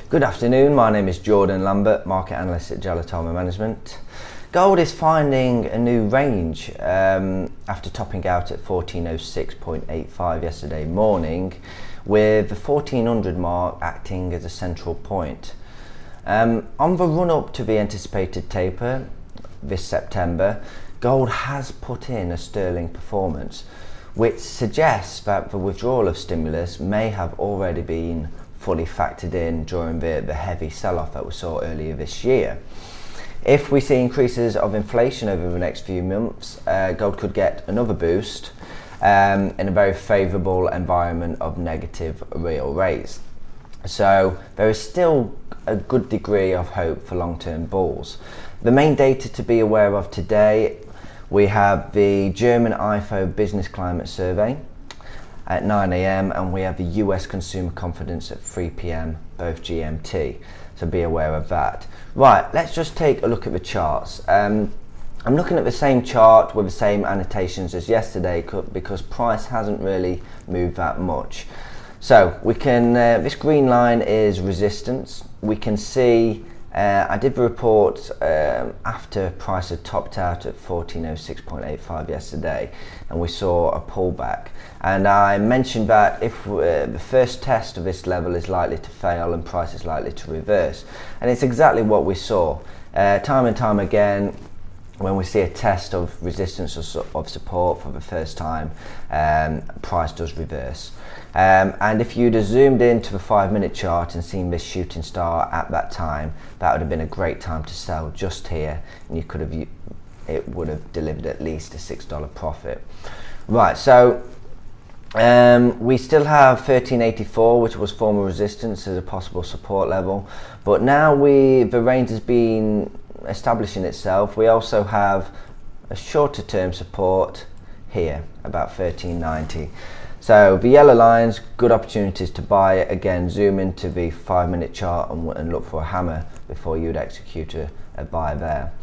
Good afternoon, my name is Jordan Lambert, market analyst at Gelatama Management. Gold is finding a new range after topping out at 1406.85 yesterday morning, with the 1400 mark acting as a central point. On the run up to the anticipated taper this September, gold has put in a sterling performance, which suggests that the withdrawal of stimulus may have already been fully factored in during the heavy sell-off that we saw earlier this year. If we see increases of inflation over the next few months, gold could get another boost in a very favourable environment of negative real rates. So there is still a good degree of hope for long-term bulls. The main data to be aware of today, we have the German IFO Business Climate Survey at 9 AM and we have the US Consumer Confidence at 3 PM, both GMT. So be aware of that. Right, let's just take a look at the charts. I'm looking at the same chart with the same annotations as yesterday because price hasn't really moved that much. So we can, this green line is resistance. We can see, I did the report after price had topped out at 1406.85 yesterday, and we saw a pullback. And I mentioned that if the first test of this level is likely to fail and price is likely to reverse. And it's exactly what we saw. Time and time again, when we see a test of resistance or of support for the first time, price does reverse. And if you'd have zoomed into the 5-minute chart and seen this shooting star at that time, that would have been a great time to sell just here, and you could have, it would have delivered at least a $6 profit. Right, so we still have 1384, which was former resistance, as a possible support level, but now the range has been establishing itself. We also have a shorter term support here, about 1390. So the yellow lines, good opportunities to buy. Again, zoom into the 5-minute chart and look for a hammer before you'd execute a buy there.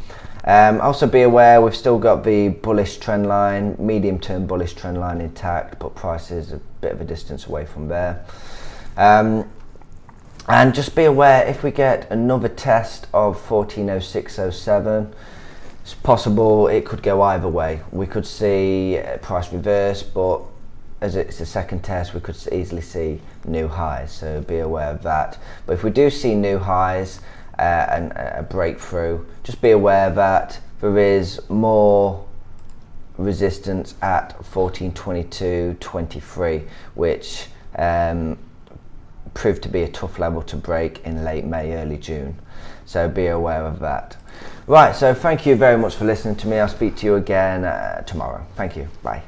Also be aware we've still got the bullish trend line, medium term bullish trend line intact, but price is a bit of a distance away from there. And just be aware, if we get another test of 1406.07, it's possible it could go either way. We could see price reverse, but as it's a second test, we could easily see new highs, so be aware of that. But if we do see new highs and a breakthrough, just be aware that there is more resistance at 1422.23, which proved to be a tough level to break in late May, early June. So be aware of that. Right, so thank you very much for listening to me. I'll speak to you again tomorrow. Thank you. Bye.